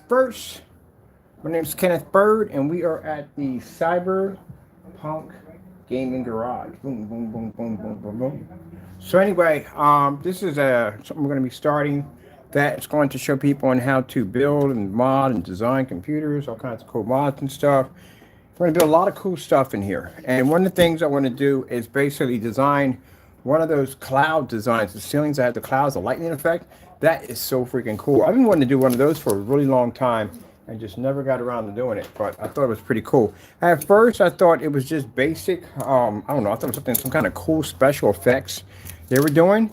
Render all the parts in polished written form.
first. My name is Kenneth Bird, and we are at the CYBERPUNK Gaming Garage. Boom, boom, boom, boom, boom, boom, boom. So anyway, this is something we're going to be starting that is going to show people on how to build and mod and design computers, all kinds of cool mods and stuff. We're going to do a lot of cool stuff in here. And one of the things I want to do is basically design one of those cloud designs, the ceilings that have the clouds, the lightning effect. That is so freaking cool. I've been wanting to do one of those for a really long time and just never got around to doing it, but I thought it was pretty cool. At first, I thought it was just basic. I don't know. I thought it was something, some kind of cool special effects they were doing,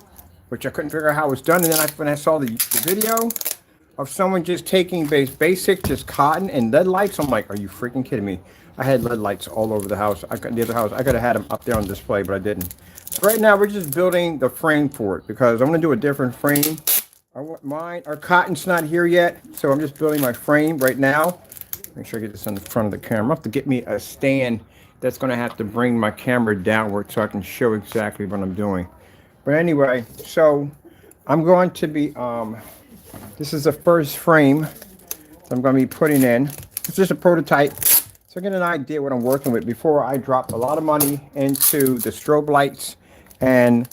which I couldn't figure out how it was done. And then when I saw the video of someone just taking basic, just cotton and lead lights, I'm like, are you freaking kidding me? I had lead lights all over the house. The other house, I could have had them up there on display, but I didn't. So right now, we're just building the frame for it because I'm going to do a different frame. I want mine. Our cotton's not here yet, so I'm just building my frame right now. Make sure I get this in the front of the camera. I have to get me a stand that's going to have to bring my camera downward so I can show exactly what I'm doing. But anyway, so I'm going to be, this is the first frame that I'm going to be putting in. It's just a prototype. So I get an idea what I'm working with before I drop a lot of money into the strobe lights and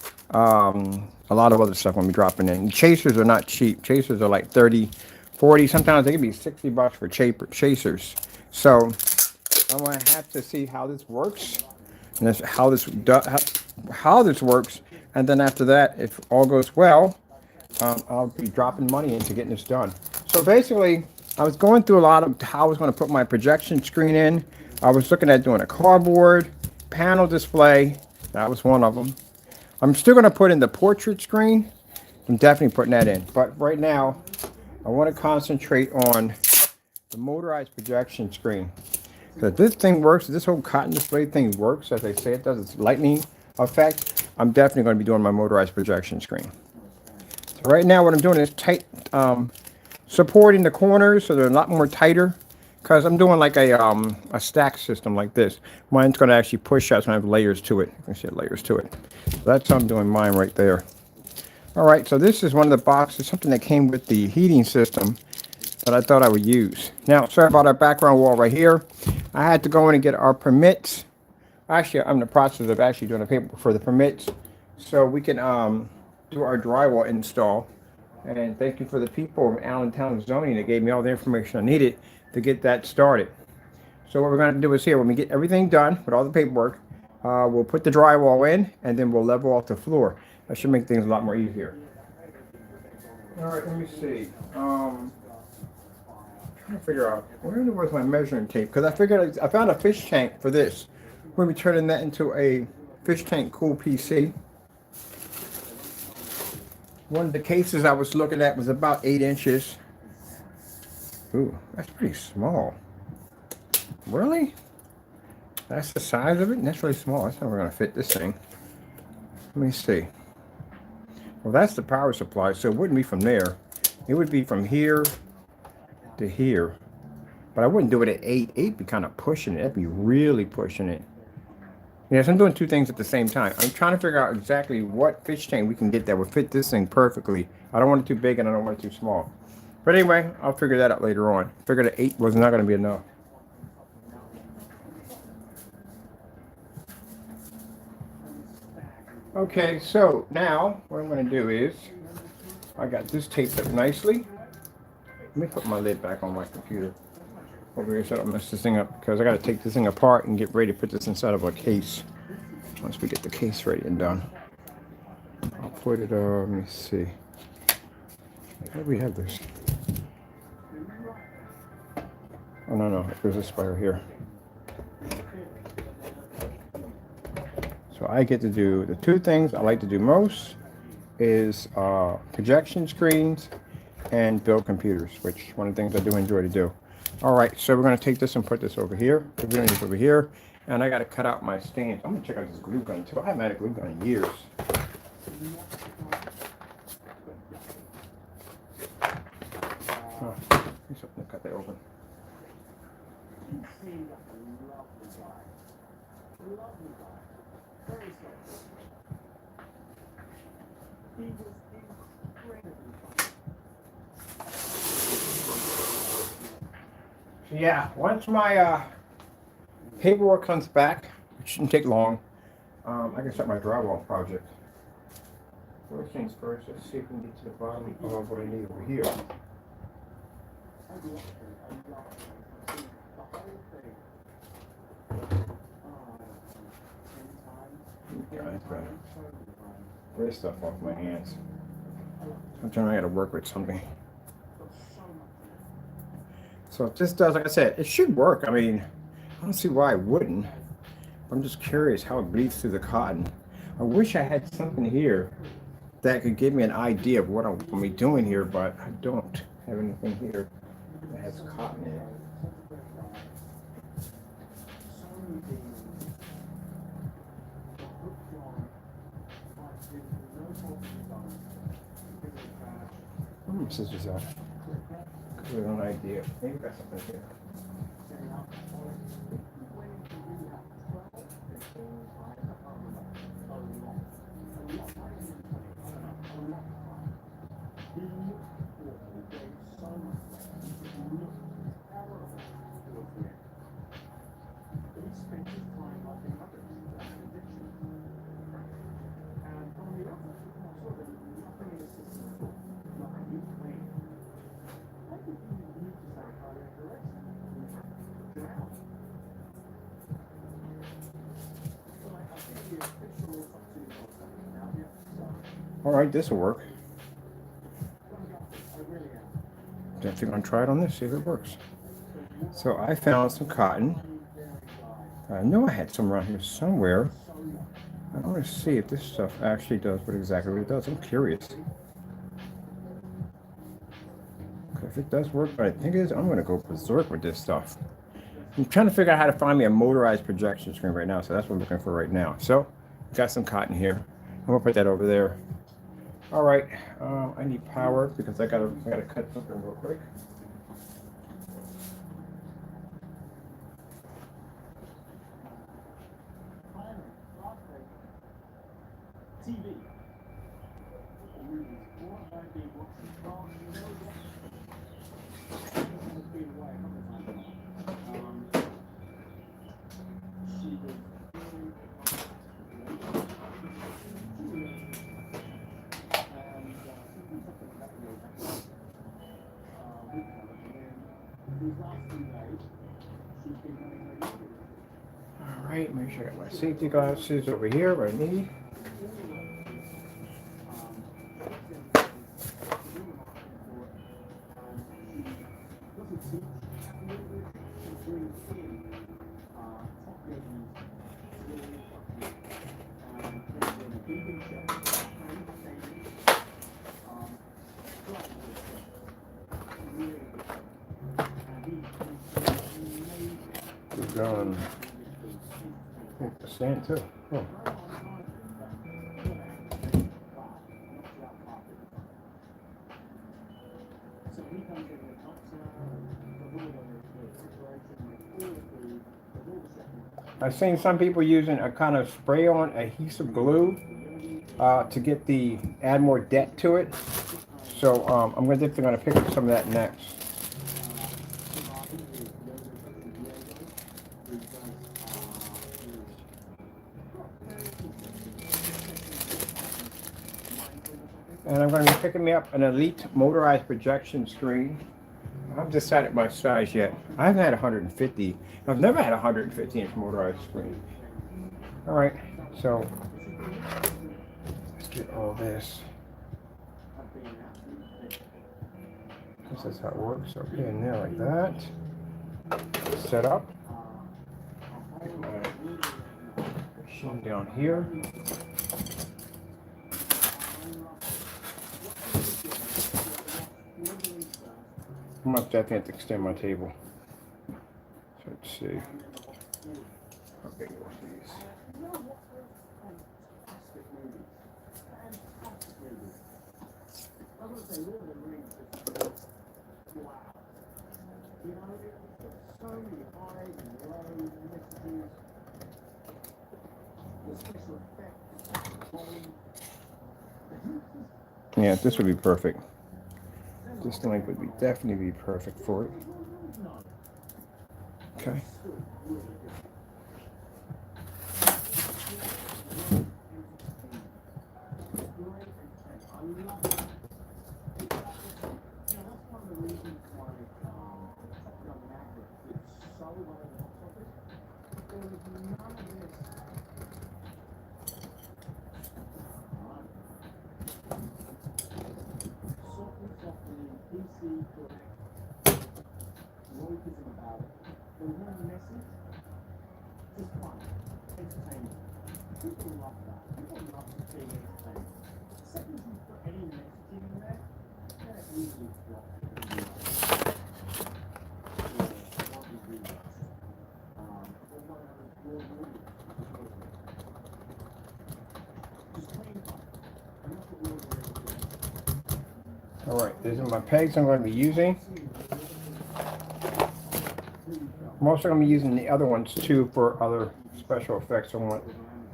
a lot of other stuff I'm dropping in. Chasers are not cheap. Chasers are like 30, 40. Sometimes they can be 60 bucks for chasers. So I'm going to have to see how this works and how this works. And then after that, if all goes well, I'll be dropping money into getting this done. So basically, I was going through a lot of how I was going to put my projection screen in. I was looking at doing a cardboard panel display. That was one of them. I'm still going to put in the portrait screen. I'm definitely putting that in. But right now, I want to concentrate on the motorized projection screen. So if this thing works, if this whole cotton display thing works, as they say it does, its lightning effect, I'm definitely going to be doing my motorized projection screen. So right now, what I'm doing is supporting the corners so they're a lot more tighter. Because I'm doing like a stack system like this. Mine's going to actually push out, so I have layers to it. You can see layers to it. So that's how I'm doing mine right there. All right, so this is one of the boxes, something that came with the heating system that I thought I would use. Now, sorry about our background wall right here. I had to go in and get our permits. Actually, I'm in the process of actually doing the paperwork for the permits so we can do our drywall install. And thank you for the people of Allentown Zoning that gave me all the information I needed to get that started. So what we're going to do is here, when we get everything done with all the paperwork, we'll put the drywall in and then we'll level off the floor. That should make things a lot more easier. All right, let me see. I'm trying to figure out where was my measuring tape, because I figured I found a fish tank for this. We'll be turning that into a fish tank cool PC. One of the cases I was looking at was about 8 inches. Ooh, that's pretty small. Really? That's the size of it? And that's really small. That's not going to fit this thing. Let me see. Well, that's the power supply, so it wouldn't be from there. It would be from here to here. But I wouldn't do it at 8. 8 would be kind of pushing it. That'd be really pushing it. Yes, I'm doing two things at the same time. I'm trying to figure out exactly what fish tank we can get that would fit this thing perfectly. I don't want it too big and I don't want it too small. But anyway, I'll figure that out later on. Figured that 8 was not going to be enough. Okay, so now what I'm going to do is, I got this taped up nicely. Let me put my lid back on my computer over here so I don't mess this thing up, because I got to take this thing apart and get ready to put this inside of a case. Once we get the case ready and done, I'll put it, let me see. Where do we have this? Oh, no, there's a spire here. So I get to do the two things I like to do most is projection screens and build computers, which is one of the things I do enjoy to do. All right, so we're going to take this and put this over here. We're doing this over here, and I got to cut out my stands. I'm going to check out this glue gun too. I haven't had a glue gun in years. Oh, let me cut that open. Yeah, once my paperwork comes back, it shouldn't take long, I can start my drywall project. First things first, let's see if we can get to the bottom of what I need over here. Get stuff off my hands. Sometimes I gotta work with something. So if this does, like I said, it should work. I mean, I don't see why it wouldn't. I'm just curious how it bleeds through the cotton. I wish I had something here that could give me an idea of what I'm going to be doing here, but I don't have anything here that has cotton in it. Scissors out. I have no idea. Maybe that's something here. All right, this will work. Definitely gonna try it on this, see if it works. So I found some cotton. I know I had some around here somewhere. I want to see if this stuff actually does exactly what it does. I'm curious. If it does work, but I think it is, I'm gonna go berserk with this stuff. I'm trying to figure out how to find me a motorized projection screen right now, so that's what I'm looking for right now. So, got some cotton here. I'm gonna put that over there. All right, I need power because I gotta cut something real quick. TV. All right, make sure I got my safety glasses over here, what I need. Good going. The stand too. Oh. I've seen some people using a kind of spray-on adhesive glue to add more depth to it. So I'm definitely going to pick up some of that next. And I'm going to be picking me up an Elite motorized projection screen. I haven't decided my size yet. I haven't had 150. I've never had a 150-inch motorized screen. All right, so let's get all this. This is how it works. Okay, in there like that. Set up. Get my machine down here. I must definitely have to extend my table. So let's see. How big are these? Yeah, this would be perfect. This link would definitely be perfect for it. Okay. All right, these are my pegs I'm going to be using. I'm also going to be using the other ones too for other special effects I want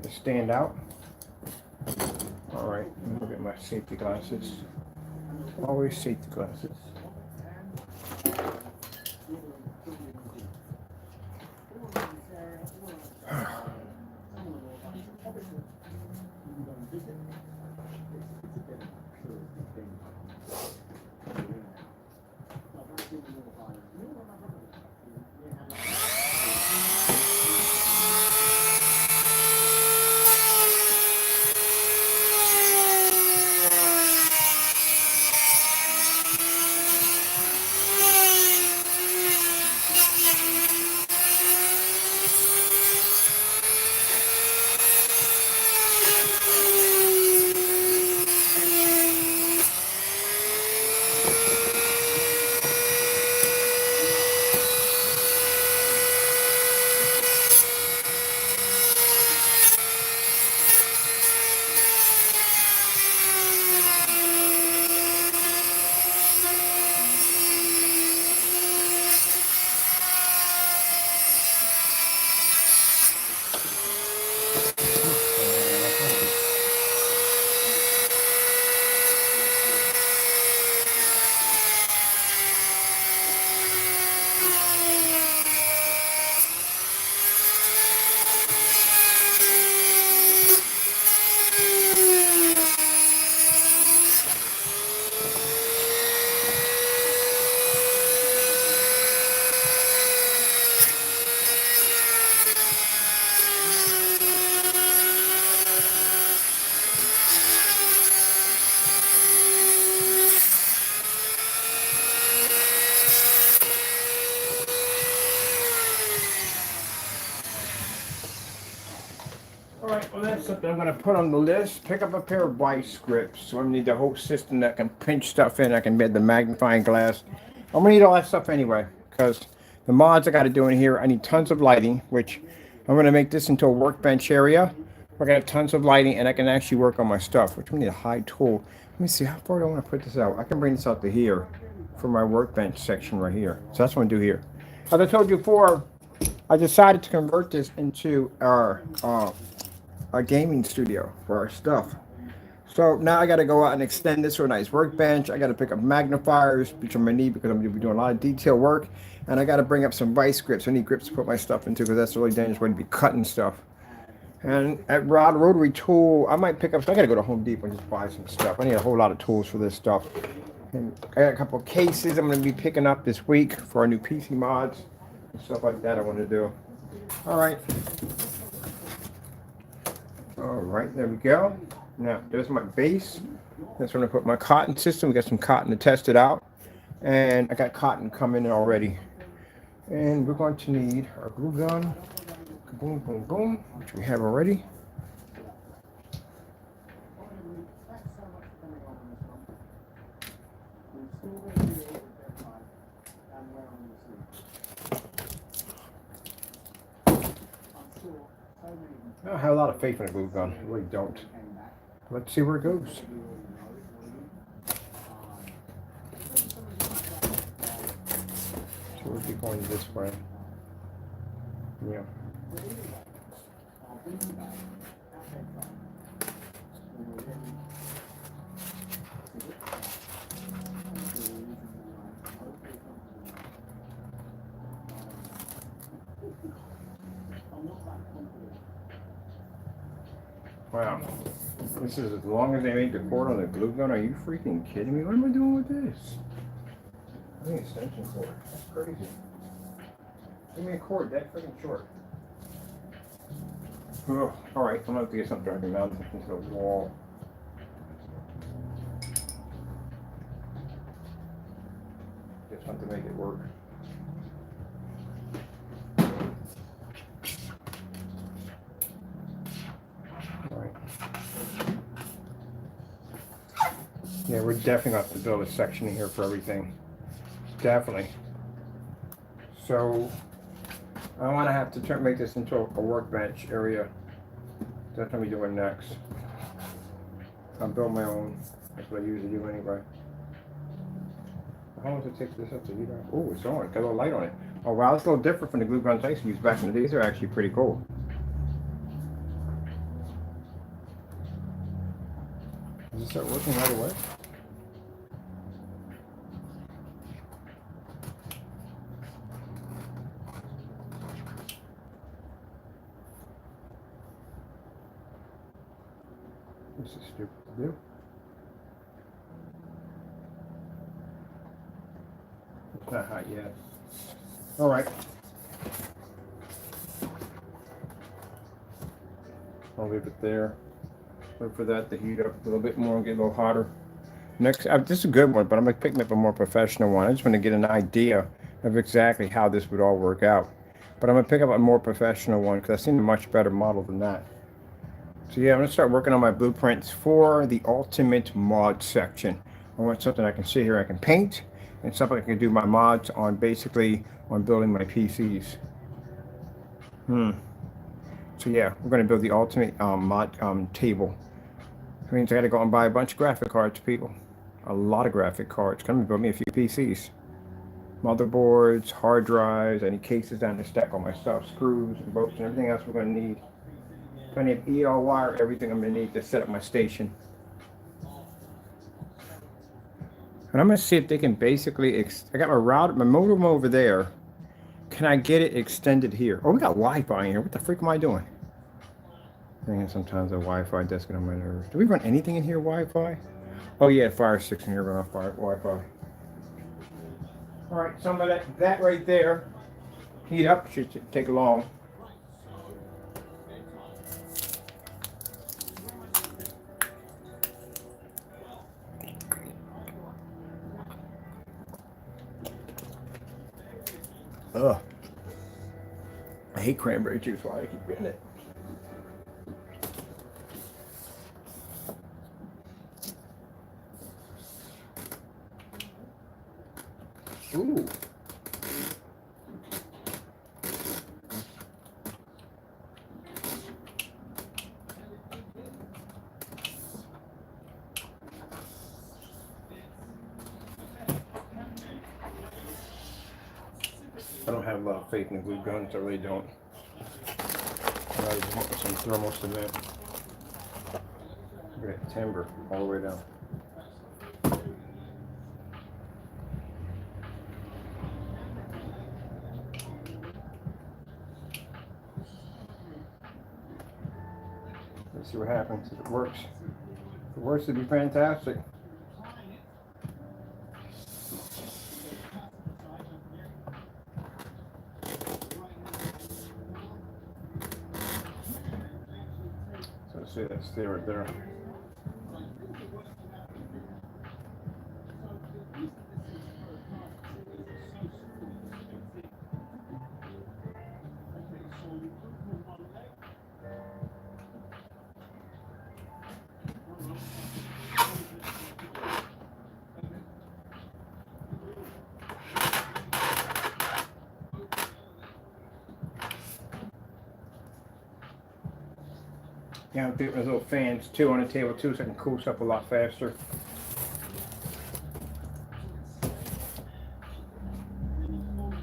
to stand out. All right, let me get my safety glasses. Always safety glasses. All right, well that's something I'm going to put on the list. Pick up a pair of vice grips. So I need the whole system that can pinch stuff in. I can get the magnifying glass. I'm going to need all that stuff anyway, because the mods I got to do in here, I need tons of lighting, which I'm going to make this into a workbench area. We're going to have tons of lighting, and I can actually work on my stuff, which we need a high tool. Let me see, how far do I want to put this out? I can bring this out to here for my workbench section right here. So that's what I'm going to do here. As I told you before, I decided to convert this into our gaming studio for our stuff. So now I got to go out and extend this to a nice workbench. I got to pick up magnifiers, which I'm going to need because I'm going to be doing a lot of detail work. And I got to bring up some vice grips. I need grips to put my stuff into because that's a really dangerous way to be cutting stuff. And at rotary tool, I might pick up, so I got to go to Home Depot and just buy some stuff. I need a whole lot of tools for this stuff. And I got a couple of cases I'm going to be picking up this week for our new PC mods and stuff like that I want to do. All right. All right, there we go. Now, there's my base. That's when I put my cotton system. We got some cotton to test it out. And I got cotton coming in already. And we're going to need our glue gun. Boom, boom, boom, which we have already. I have a lot of faith in a glue gun. I really don't. Let's see where it goes. So we'll be going this way. Yeah. Wow. This is as long as they made the cord on the glue gun. Are you freaking kidding me? What am I doing with this? I need an extension cord. That's crazy. Give me a cord that freaking short. Oh, alright, I'm gonna have to get something I can mount into the wall. Just want to make it work. Alright. Yeah, we're definitely going to have to build a section in here for everything. Definitely. So, I want to have to make this into a workbench area. That's what I'm doing next. I'll build my own. That's what I usually do anyway. How long does it take this up to heat up? Oh, it's on. Got a little light on it. Oh wow, it's a little different from the glue guns I used to use back in the day. These are actually pretty cool. Does it start working right away? This is stupid to do. It's not hot yet. All right. I'll leave it there. Wait for that to heat up a little bit more and get a little hotter. Next, this is a good one, but I'm going to pick up a more professional one. I just want to get an idea of exactly how this would all work out. But I'm going to pick up a more professional one because I've seen a much better model than that. So yeah, I'm going to start working on my blueprints for the ultimate mod section. I want something I can sit here, I can paint, and something I can do my mods on, basically on building my PCs. So yeah, we're going to build the ultimate mod table. That means I got to go and buy a bunch of graphic cards, people. A lot of graphic cards. Come and build me a few PCs. Motherboards, hard drives, any cases down to stack all my stuff, screws and bolts and everything else we're going to need. Plenty of EL wire, everything I'm going to need to set up my station. And I'm going to see if they can basically, I got my router, my modem over there. Can I get it extended here? Oh, we got Wi-Fi in here. What the freak am I doing? And sometimes the Wi-Fi does get on my nerves. Do we run anything in here Wi-Fi? Oh yeah, Fire Sticks in here run off Wi-Fi. All right, some of that right there, heat up, should take long. Ugh. I hate cranberry juice, why I keep getting it. Ooh. I don't have a lot of faith in glue guns, I really don't. I just want some thermal cement. Look at that timber all the way down. Let's see what happens if it works. If it works, it'd be fantastic. So let's see that stay right there. Yeah, I'm putting those little fans too on the table too, so I can cool stuff a lot faster.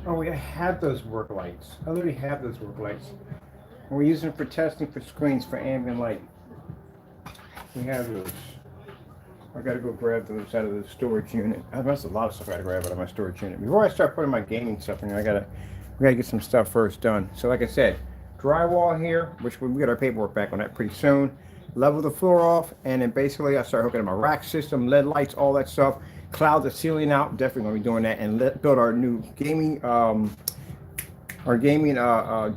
Oh, I have those work lights. I literally have those work lights. And we're using them for testing for screens for ambient light. We have those. I gotta go grab those out of the storage unit. That's a lot of stuff I gotta grab out of my storage unit. Before I start putting my gaming stuff in here, we gotta get some stuff first done. So like I said, drywall here, which we get our paperwork back on that pretty soon. Level the floor off, and then basically I start hooking up my rack system, LED lights, all that stuff. Cloud the ceiling out, definitely gonna be doing that, and build our new gaming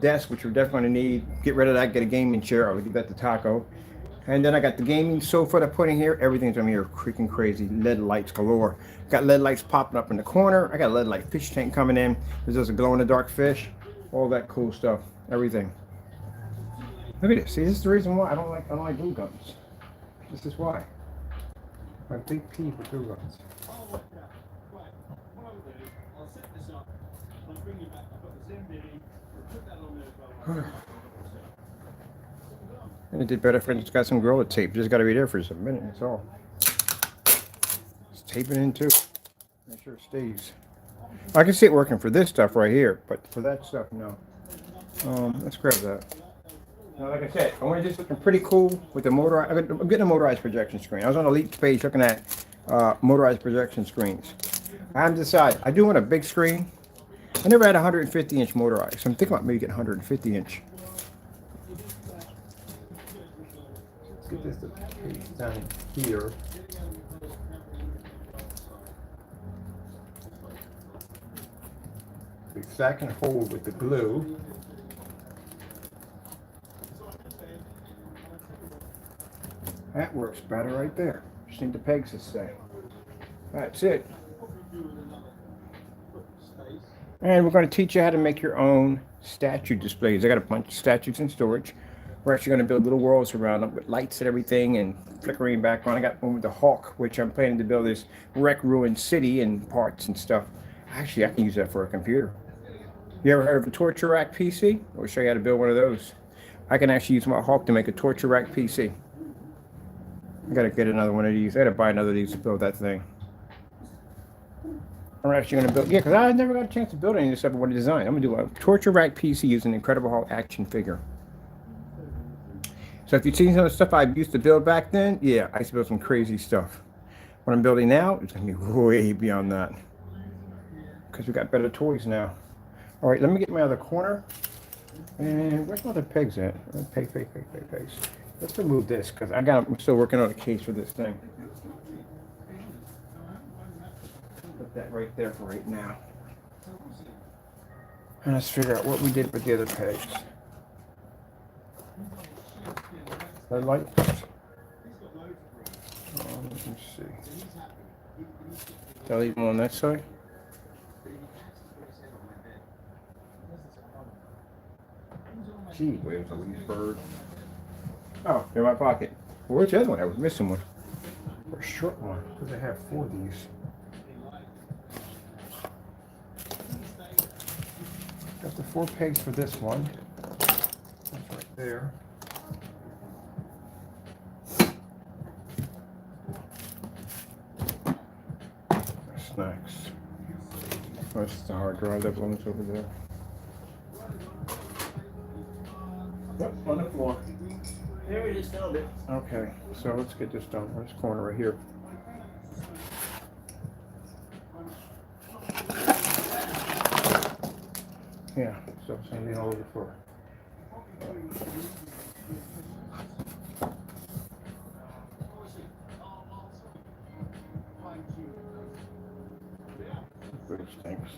desk, which we're definitely gonna need. Get rid of that, get a gaming chair. I'll give that to Taco. And then I got the gaming sofa to put in here. Everything's gonna be here freaking crazy. LED lights galore. Got LED lights popping up in the corner. I got a LED light fish tank coming in. There's just a glow in the dark fish. All that cool stuff. Everything. Look at this. See, this is the reason why I don't like glue guns. This is why. My big P for glue guns. And it did better if it's got some Gorilla tape. Just got to be there for just a minute. That's all. Just tape it in too. Make sure it stays. I can see it working for this stuff right here, but for that stuff, no. Let's grab that. Now, like I said, I want to just looking pretty cool with the motorized. I'm getting a motorized projection screen. I was on Elite's page looking at motorized projection screens. I haven't decided. I do want a big screen. I never had a 150-inch motorized, so I'm thinking about maybe getting 150-inch. Let's get this down here. That can hold with the glue. That works better right there. Just need the pegs to stay. That's it. And we're going to teach you how to make your own statue displays. I got a bunch of statues in storage. We're actually going to build little worlds around them with lights and everything and flickering background. I got one with the Hawk, which I'm planning to build this wreck ruined city and parts and stuff. Actually, I can use that for a computer. You ever heard of a torture rack PC? I'll show you how to build one of those. I can actually use my Hawk to make a torture rack PC. I gotta get another one of these. I gotta buy another of these to build that thing. I'm actually gonna build, yeah, because I never got a chance to build any of this stuff I want to design. I'm gonna do a torture rack PC using an Incredible Hulk action figure. So if you've seen some of the stuff I used to build back then, yeah, I used to build some crazy stuff. What I'm building now is gonna be way beyond that. Because we got better toys now. All right, let me get my other corner. And where's my other pegs at? Pegs. Let's remove this because I'm still working on a case for this thing. Put that right there for right now. And let's figure out what we did with the other pegs. Red light. Let me see. Did I leave them on that side? Gee, where's the leaf bird? Oh, they're in my pocket. Well, where's the other one? I was missing one. Or a short one. Because I have 4 of these. Got the 4 pegs for this one. That's right there. Snacks. That's the hard drive that belongs over there. Yep, on the floor. There we just found it. Okay, so let's get this done. This corner right here. Yeah, so it's going to be all over the floor. Good stinks.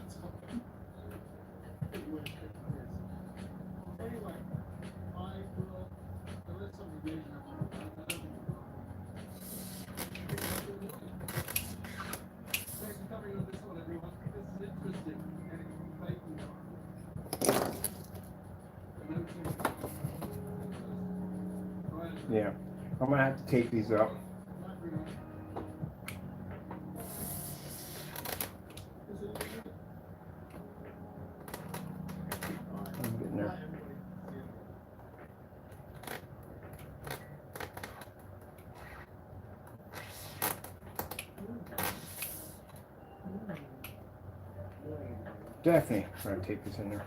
Yeah, I'm gonna have to tape these up. I'm getting there. Definitely gonna tape this in there.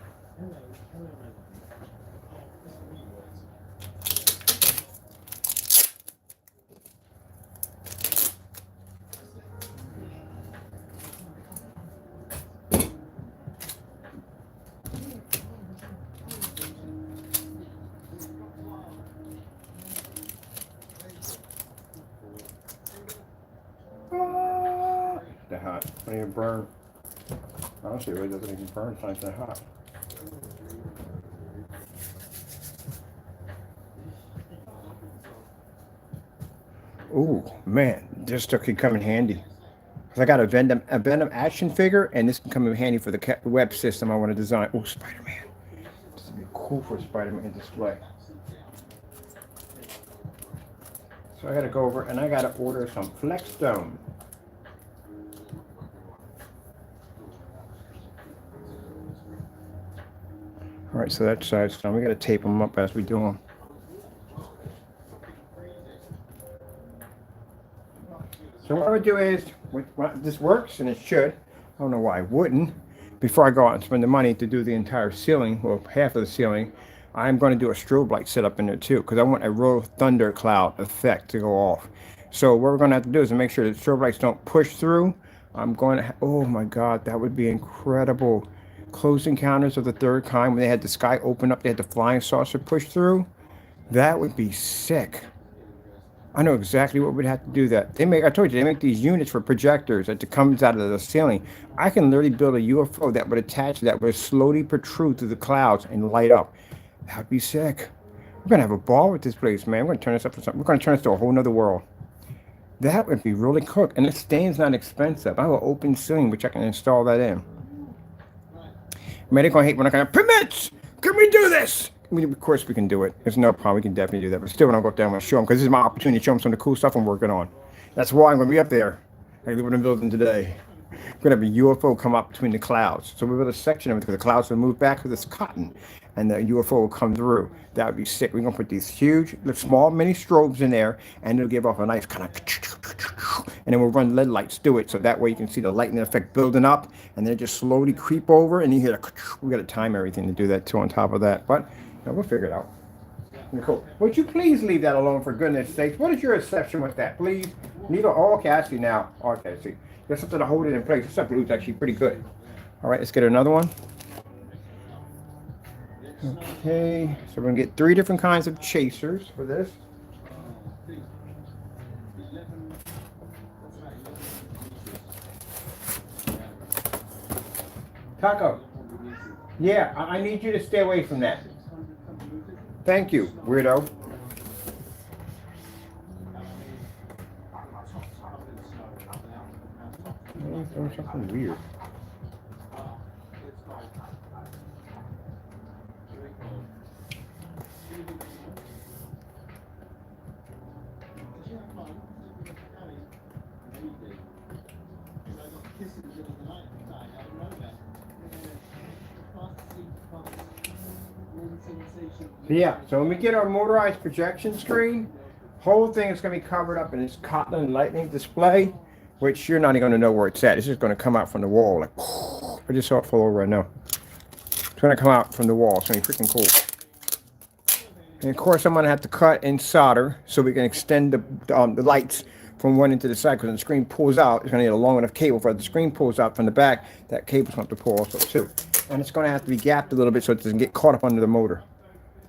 hot. I don't even burn. Honestly, it really doesn't even burn. It's not that hot. Oh man, this stuff could come in handy. Cause I got a Venom action figure, and this can come in handy for the web system I want to design. Oh, Spider-Man. This would be cool for a Spider-Man display. So I got to go over and I got to order some Flexstone. All right, so that side's done. We got to tape them up as we do them. So what I would do is, this works, and it should. I don't know why I wouldn't. Before I go out and spend the money to do the entire ceiling, or half of the ceiling, I'm going to do a strobe light setup in there too, because I want a real thundercloud effect to go off. So what we're going to have to do is make sure that strobe lights don't push through. I'm going to, oh my God, that would be incredible. Close Encounters of the Third Kind, when they had the sky open up, they had the flying saucer push through. That would be sick. I know exactly what we'd have to do that. They make, I told you, they make these units for projectors that comes out of the ceiling. I can literally build a UFO that would attach to that, would slowly protrude through the clouds and light up. That'd be sick. We're gonna have a ball with this place, man. We're gonna turn this up to something. We're gonna turn this to a whole nother world. That would be really cool. And the stain's not expensive. I have an open ceiling, which I can install that in. Man, they're gonna hate when I go, permits! Can we do this? Of course we can do it. There's no problem. We can definitely do that. But still, when I go up there, I'm going to show them, because this is my opportunity to show them some of the cool stuff I'm working on. That's why I'm going to be up there. I live in a building today. We're going to have a UFO come up between the clouds. So we build a section of it, because the clouds will move back to this cotton, and the UFO will come through. That would be sick. We're going to put these huge, small mini strobes in there, and it'll give off a nice kind of, and then we'll run LED lights through it, so that way you can see the lightning effect building up, and then just slowly creep over, and you hear the, we got to time everything to do that too on top of that. But no, we'll figure it out. Cool. Would you please leave that alone, for goodness sakes? What is your exception with that, please? Needle. Oh, okay, I see now. Okay, I see. There's something to hold it in place. This stuff glue's actually pretty good. All right, let's get another one. Okay, so we're gonna get 3 different kinds of chasers for this. Taco. Yeah, I need you to stay away from that. Thank you, weirdo. Doing something weird. Yeah, so when we get our motorized projection screen, whole thing is going to be covered up in this cotton lightning display, which you're not even going to know where it's at. It's just going to come out from the wall. Like, I just saw it fall over right now. It's going to come out from the wall. It's going to be freaking cool. And of course, I'm going to have to cut and solder so we can extend the lights from one end to the side, because when the screen pulls out, it's going to need a long enough cable for the screen pulls out from the back. That cable's going to have to pull also too. And it's going to have to be gapped a little bit so it doesn't get caught up under the motor.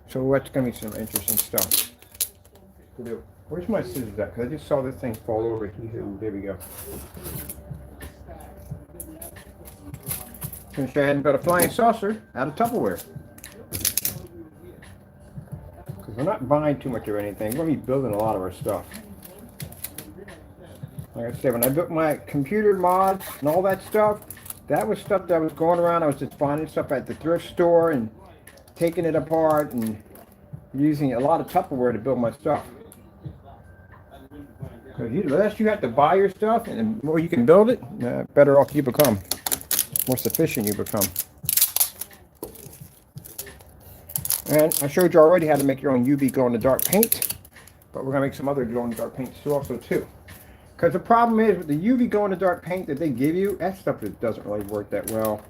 So that's going to be some interesting stuff to do. Where's my scissors at? Because I just saw this thing fall over here. Ooh, there we go. I'm going to show you how to build a flying saucer out of Tupperware. Because we're not buying too much of anything. We're going to be building a lot of our stuff. Like I said, when I built my computer mods and all that stuff, that was stuff that was going around. I was just finding stuff at the thrift store and taking it apart and using a lot of Tupperware to build my stuff. Because the less you have to buy your stuff and the more you can build it, the better off you become. More sufficient you become. And I showed you already how to make your own UV glow-in-the-dark paint, but we're going to make some other glow-in-the-dark paints too. Because the problem is with the UV glow-in-the-dark paint that they give you, that stuff that doesn't really work that well.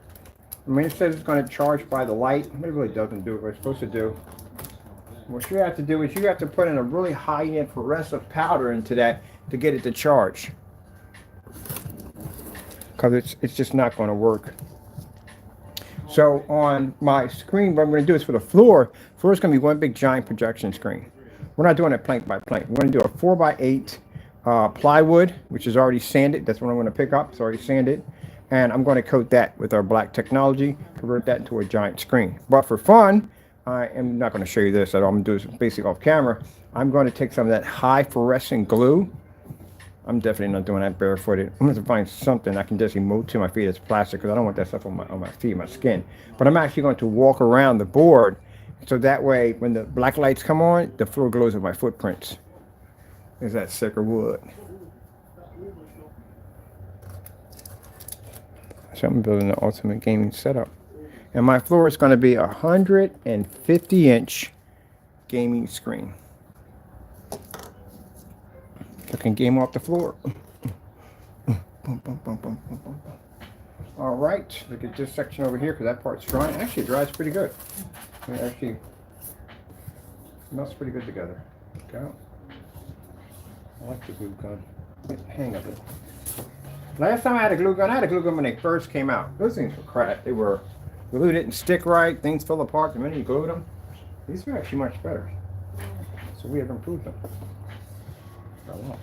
I mean, it says it's going to charge by the light, but it really doesn't do what it's supposed to do. What you have to do is you have to put in a really high-end fluorescent powder into that to get it to charge. Because it's just not going to work. So on my screen, what I'm going to do is for the floor is going to be one big giant projection screen. We're not doing it plank by plank. We're going to do a 4x8 plywood, which is already sanded. That's what I'm going to pick up. It's already sanded. And I'm going to coat that with our black technology, convert that into a giant screen. But for fun, I am not going to show you this at all. I'm going to do this basically off camera. I'm going to take some of that high fluorescent glue. I'm definitely not doing that barefooted. I'm going to find something I can just emote to my feet as plastic, because I don't want that stuff on my feet, my skin. But I'm actually going to walk around the board, so that way when the black lights come on, the floor glows with my footprints. Is that sicker wood? So I'm building the ultimate gaming setup. And my floor is going to be a 150-inch gaming screen. I can game off the floor. All right, look at this section over here, because that part's drying. Actually, it dries pretty good. It actually melts pretty good together. Okay. I like the glue gun. Get the hang of it. Last time I had a glue gun when they first came out. Those things were crap. They were, glue didn't stick right. Things fell apart the minute you glued them. These are actually much better. So we have improved them. A lot.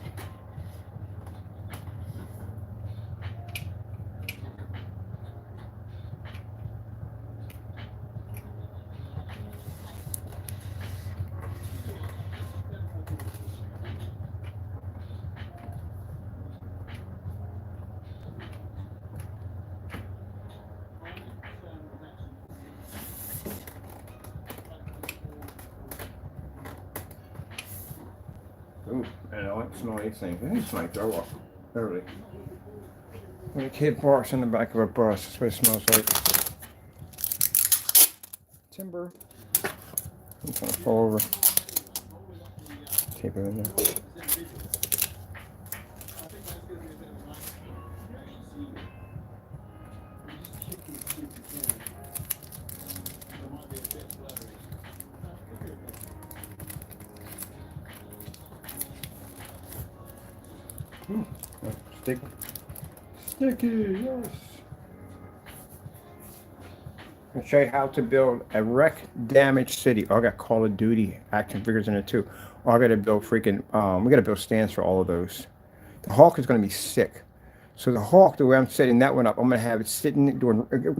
Ooh, and I like to smell these things. They smell like throw up. Literally. When a kid barks in the back of a bus, that's what it smells like. Timber. It's gonna fall over. Tape it in there. Sticky. Sticky, yes. I'll show you how to build a wreck damaged city. Oh, I got Call of Duty action figures in it too. Oh, I gotta build freaking, we gotta build stands for all of those. The Hawk is gonna be sick. So the Hawk, the way I'm setting that one up, I'm gonna have it sitting, doing, of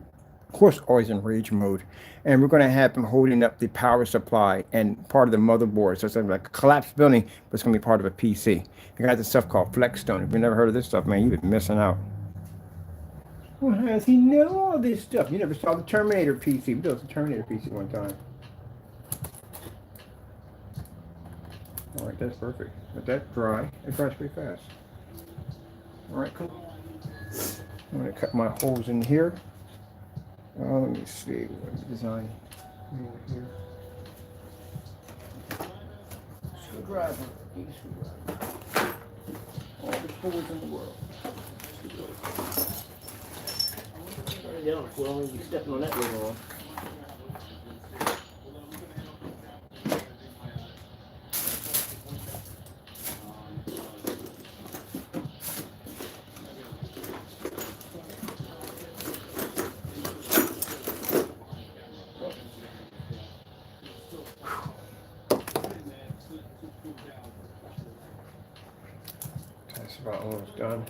course, always in rage mode. And we're gonna have him holding up the power supply and part of the motherboard. So it's like a collapsed building, but it's gonna be part of a PC. I got this stuff called Flexstone. If you've never heard of this stuff, man, you've been missing out. Well, how does he know all this stuff? You never saw the Terminator PC. We built the Terminator PC one time. All right, that's perfect. Let that dry. It dries pretty fast. All right, cool. I'm gonna cut my holes in here. Let me see what design here. Screwdriver. All the holes in the world. Turn it down, well, you're stepping on that way wrong. That's about almost done.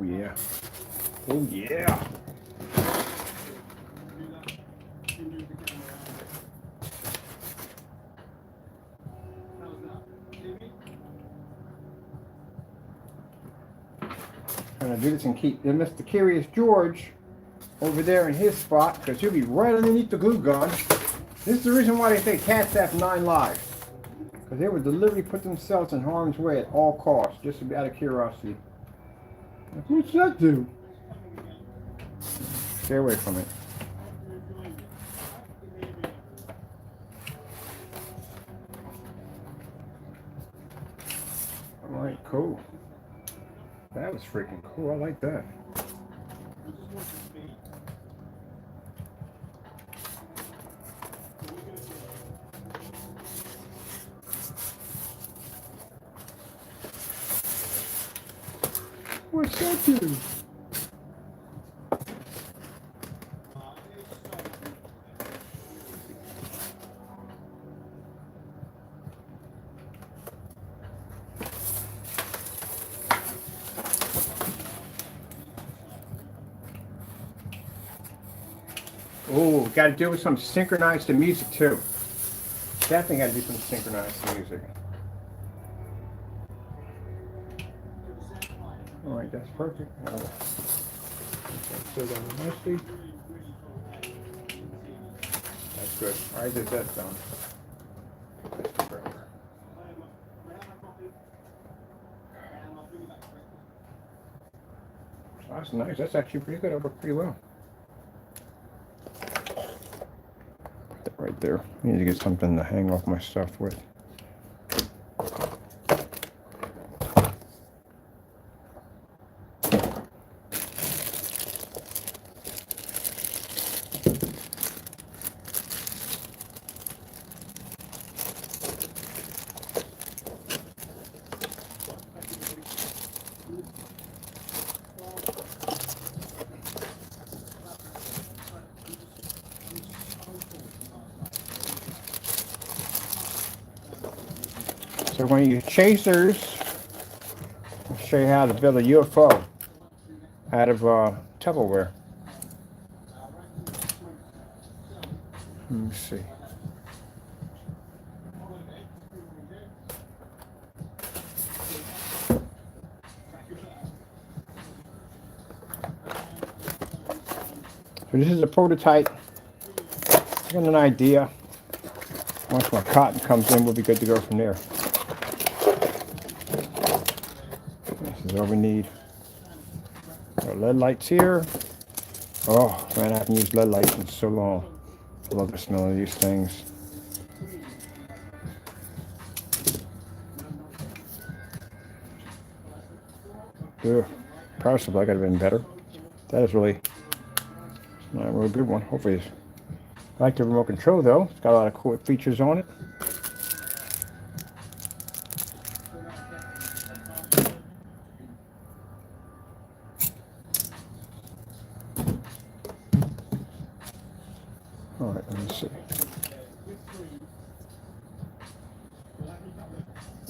yeah. Oh yeah. I'm gonna do this and keep Mr. Curious George over there in his spot, because he'll be right underneath the glue gun. This is the reason why they say cats have 9 lives. Because they would deliberately put themselves in harm's way at all costs, just to be out of curiosity. What's that do? Stay away from it. Alright, cool. That was freaking cool. I like that. What's that do? Oh, got to do with some synchronized to music too. Definitely got to do some synchronized to music. All right, that's perfect. So down nicely. That's good. All right, that's done. That's nice. That's actually pretty good. It worked pretty well. Put that right there. I need to get something to hang off my stuff with. So when you use chasers, I'll show you how to build a UFO out of Tupperware. Let me see. So this is a prototype. Got an idea. Once my cotton comes in, we'll be good to go from there. This is all we need. Our LED lights here. Oh man, I haven't used LED lights in so long. I love the smell of these things. Ugh, power supply could have been better. That is really not a real good one. Hopefully it's, I like the remote control though. It's got a lot of cool features on it. All right, let me see.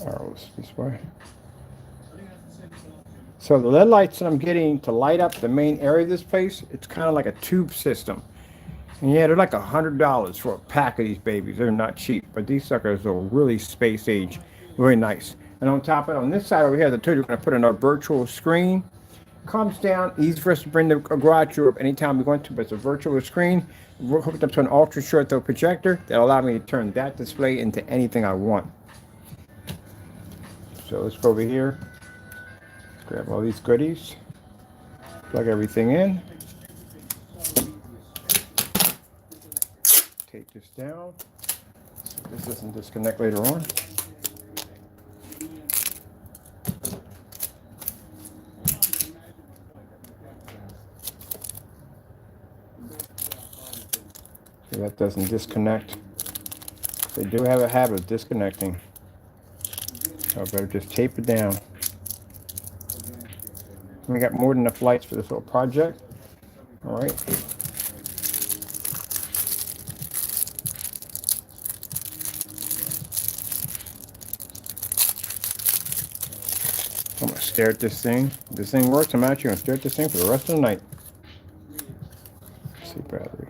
Arrows this way. So the LED lights that I'm getting to light up the main area of this place, it's kind of like a tube system. And yeah, they're like $100 for a pack of these babies. They're not cheap, but these suckers are really space age, very nice. And on top of it, on this side over here, the two, we're going to put in our virtual screen. Comes down, easy for us to bring the garage door up anytime we want to, but it's a virtual screen. We're hooked up to an ultra short throw projector that'll allow me to turn that display into anything I want. So let's go over here, grab all these goodies, plug everything in, take this down so this doesn't disconnect later on. So that doesn't disconnect. They do have a habit of disconnecting. So I better just tape it down. We got more than enough lights for this little project. All right. I'm gonna stare at this thing. If this thing works, I'm actually going to stare at this thing for the rest of the night. Let's see, battery.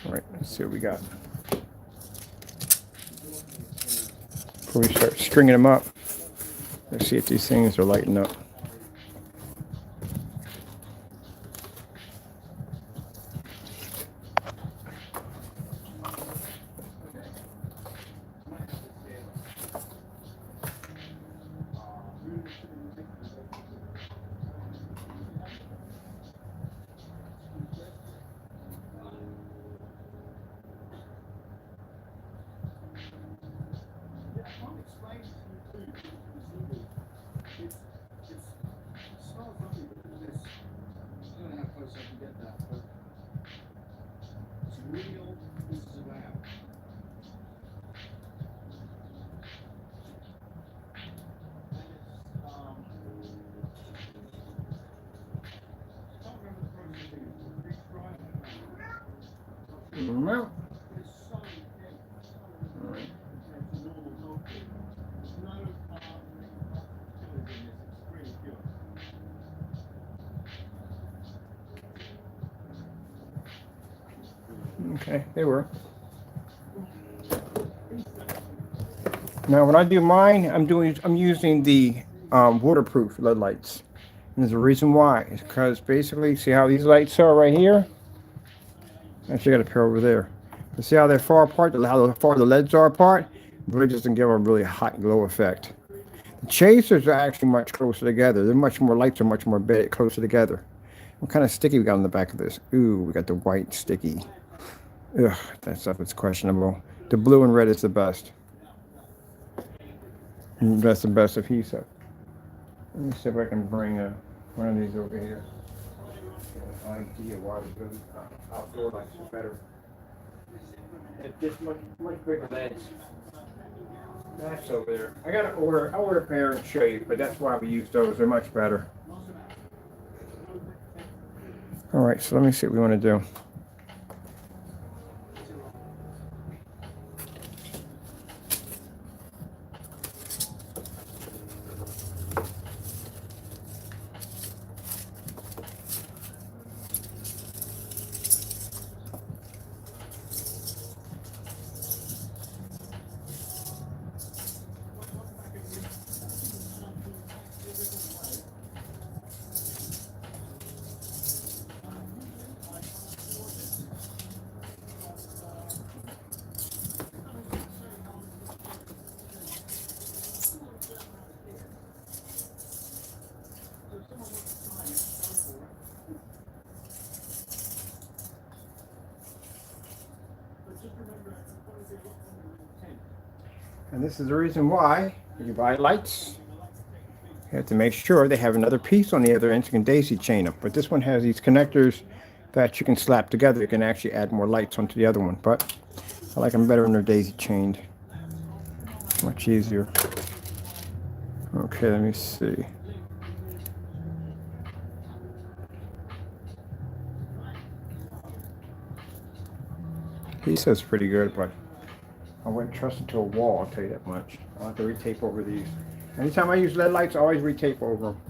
All right, let's see what we got. Before we start stringing them up, let's see if these things are lighting up. Well, okay, they work. Now, when I do mine, I'm using the waterproof LED lights. And there's a reason why. It's because basically, see how these lights are right here? Actually, I got a pair over there. But see how they're far apart? How far the LEDs are apart? It really doesn't give a really hot glow effect. The chasers are actually much closer together. They're much more, lights are much more bit closer together. What kind of sticky we got on the back of this? Ooh, we got the white sticky. Ugh, that stuff is questionable. The blue and red is the best. That's the best adhesive. Let me see if I can bring one of these over here. Idea why the outdoor lights are better. It's just much bigger LEDs. That's over there. I'll order a pair and show you, but that's why we use those. They're much better. All right, so let me see what we want to do. And this is the reason why when you buy lights, you have to make sure they have another piece on the other end so you can daisy chain them. But this one has these connectors that you can slap together. You can actually add more lights onto the other one. But I like them better when they're daisy chained. Much easier. Okay, let me see. He says pretty good, but I wouldn't trust it to a wall, I'll tell you that much. I'll have to retape over these. Anytime I use LED lights, I always retape over them.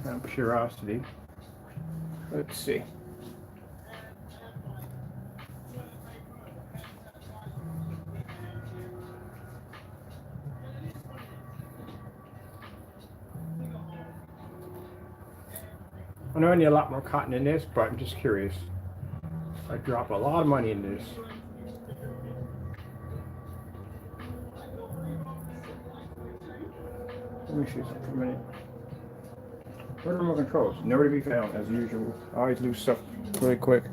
Out of curiosity. Let's see. I know I need a lot more cotton in this, but I'm just curious. I drop a lot of money in this. Let me see something for a minute. Where are the remote controls? Nowhere to be found, as usual. I always lose stuff really quick.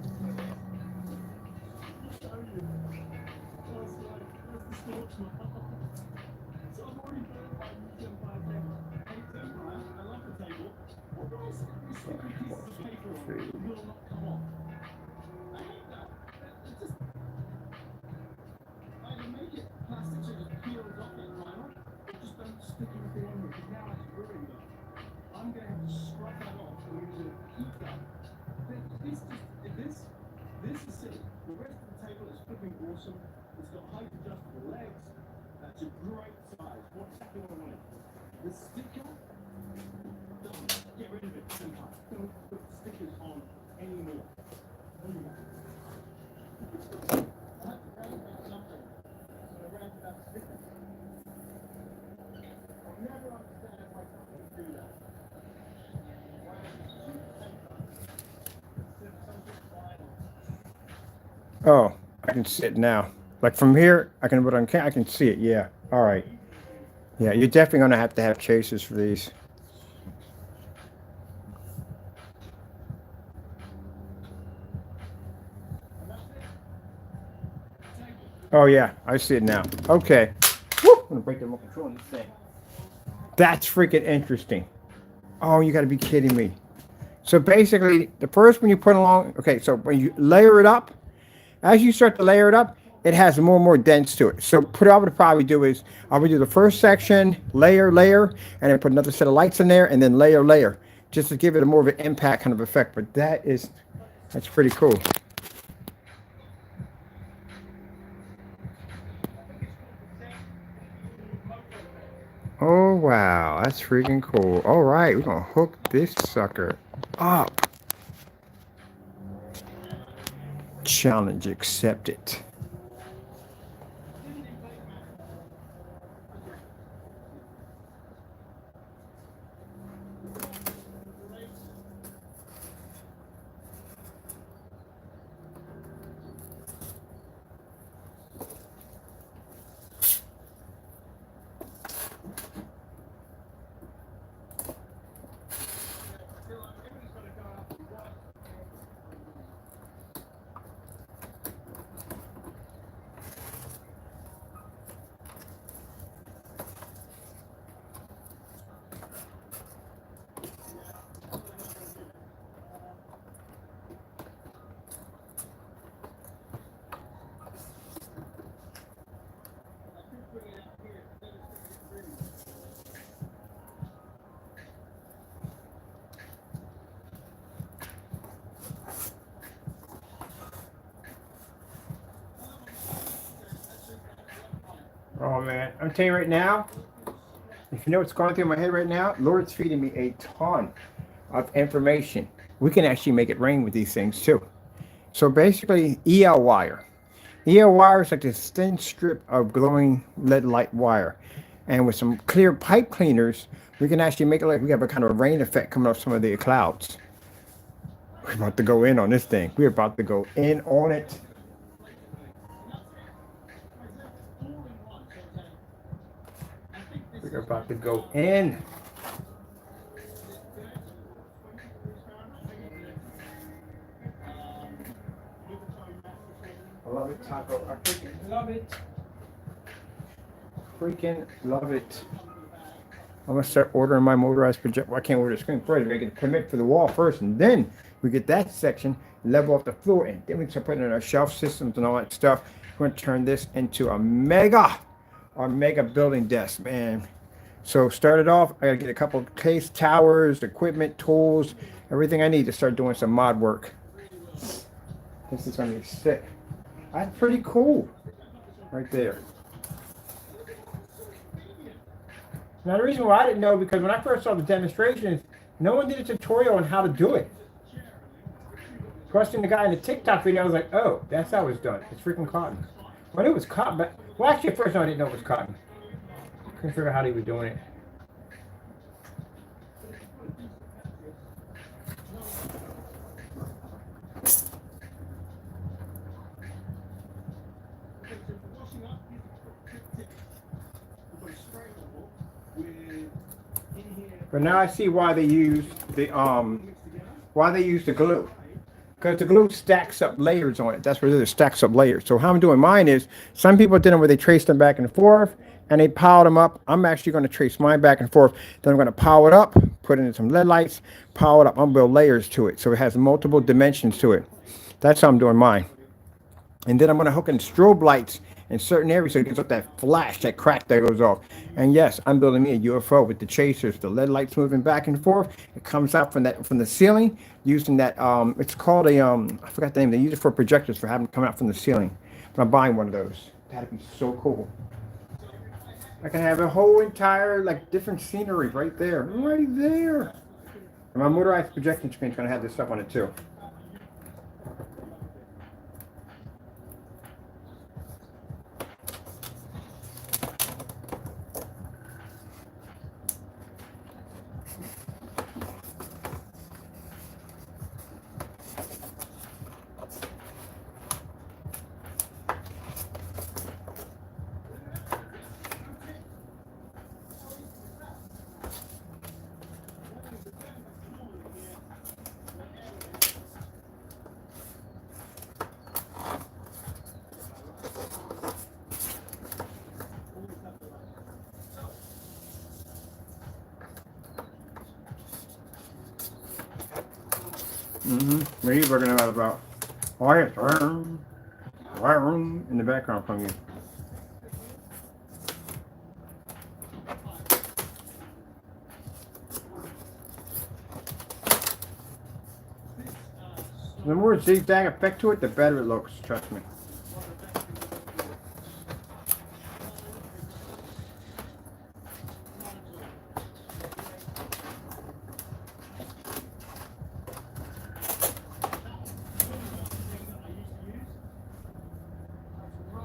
Oh, I can see it now. Like from here, I can, but I can see it. Yeah. All right. Yeah, you're definitely going to have chasers for these. Oh yeah, I see it now. Okay. Woo! I'm gonna break the remote control on this thing. That's freaking interesting. Oh, you got to be kidding me. So basically, the first one you put along, okay, so when you layer it up, as you start to layer it up, it has more and more dents to it. So what I would probably do is, I would do the first section, layer, and then put another set of lights in there, and then layer, just to give it a more of an impact kind of effect. But that's pretty cool. Oh, wow, that's freaking cool. All right, we're going to hook this sucker up. Challenge accepted. Oh man, I'm telling you right now, if you know what's going through my head right now, Lord's feeding me a ton of information. We can actually make it rain with these things too. So basically, EL wire. EL wire is like this thin strip of glowing lead light wire. And with some clear pipe cleaners, we can actually make it like we have a kind of a rain effect coming off some of the clouds. We're about to go in on this thing. We're about to go in on it. We're about to go in. I love it, Taco. I freaking love it. Freaking love it. I'm gonna start ordering my motorized projector. Well, I can't order the screen first. I gotta get a permit for the wall first, and then we get that section level off the floor, and then we start putting in our shelf systems and all that stuff. We're gonna turn this into our mega building desk, man. So started off, I gotta get a couple of case towers, equipment, tools, everything I need to start doing some mod work. This is gonna be sick. That's pretty cool, right there. Now the reason why I didn't know, because when I first saw the demonstrations, no one did a tutorial on how to do it. Questioned the guy in the TikTok video, I was like, oh, that's how it's done. It's freaking cotton. Well, it was cotton, but, well, actually, at first I didn't know it was cotton. Couldn't figure out how they were doing it. But now I see why they use the glue. Because the glue stacks up layers on it. That's what it is, it stacks up layers. So how I'm doing mine is, some people did them where they traced them back and forth and they piled them up. I'm actually going to trace mine back and forth. Then I'm going to pile it up, put in some lead lights, pile it up. I'm going to build layers to it. So it has multiple dimensions to it. That's how I'm doing mine. And then I'm going to hook in strobe lights in certain areas so it gives up that flash, that crack that goes off. And yes, I'm building me a UFO with the chasers, the lead lights moving back and forth. It comes out from the ceiling using that, it's called a, I forgot the name. They use it for projectors for having it come out from the ceiling. But I'm buying one of those. That'd be so cool. I can have a whole entire, like, different scenery right there. Right there. And my motorized projection screen is going to have this stuff on it too. What are you working about? Oh, yes, in the background from you. The more zigzag effect to it, the better it looks. Trust me.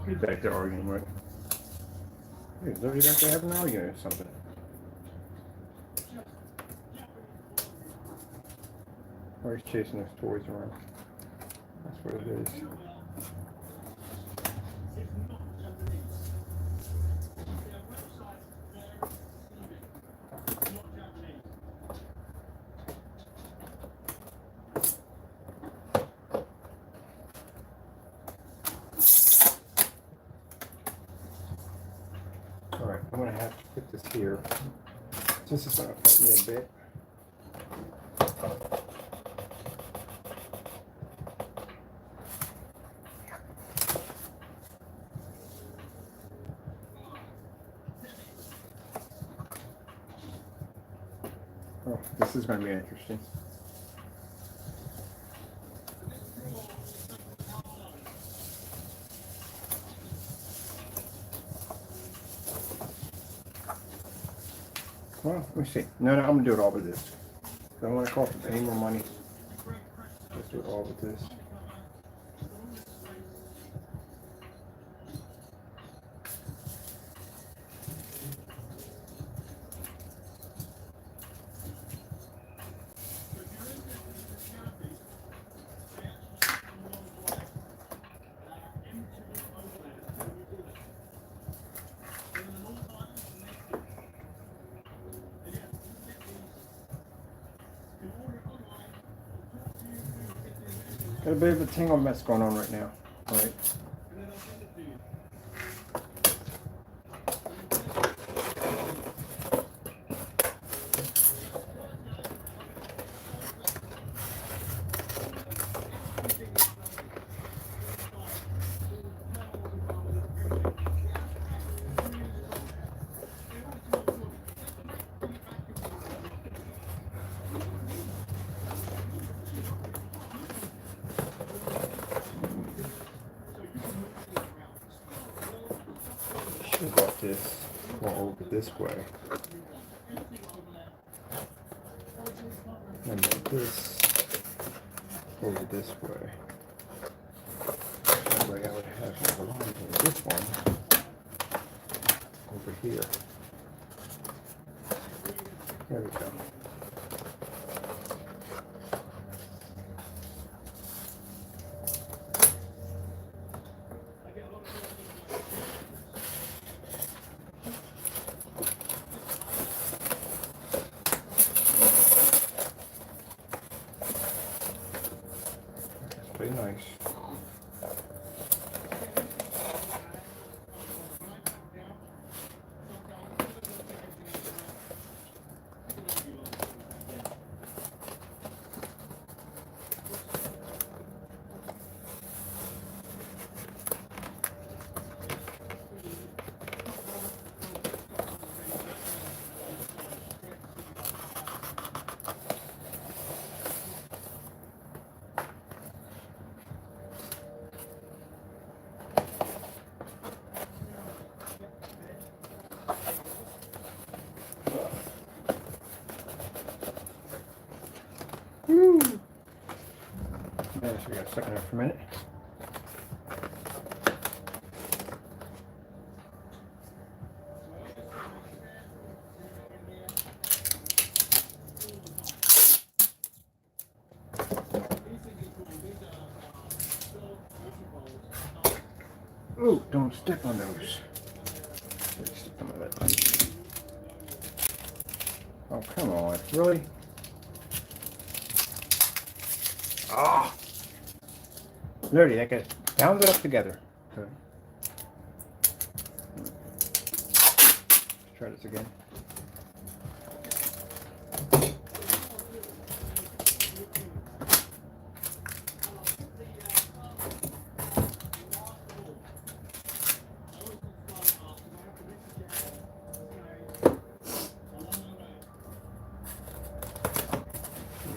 He's back there arguing with. He's literally back there having an argument or something. Or he's chasing his toys around. That's what it is. Alright, I'm going to have to put this here. This is going to affect me a bit. Oh, this is going to be interesting. Well, let me see. No, I'm going to do it all with this. I don't want to call for any more money. Let's do it all with this. Got a bit of a tangle mess going on right now. All right. Got this more over this way, and then this over this way. That way I would have more line over this one over here. There we go. really nice. Woo! So we got to second it for a minute. Ooh, don't step on those. Oh, come on. Really? Ah! Literally, I could bound it up together. Okay. Let's try this again.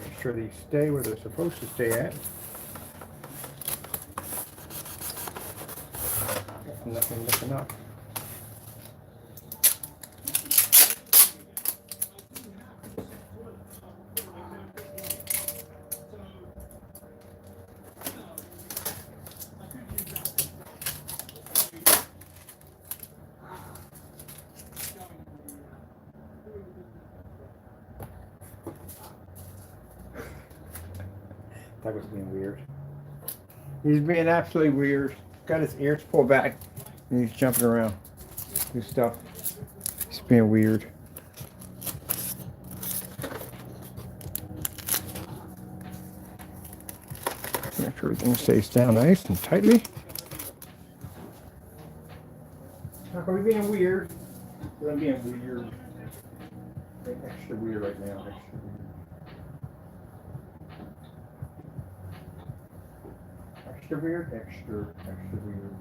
Make sure these stay where they're supposed to stay at. Nothing missing up. That was being weird. He's being absolutely weird. Got his ears pulled back and he's jumping around. His stuff. He's being weird. Make sure everything stays down nice and tightly. Not gonna be being weird. But I'm being weird. Extra weird right now. Extra weird. Extra weird, extra weird.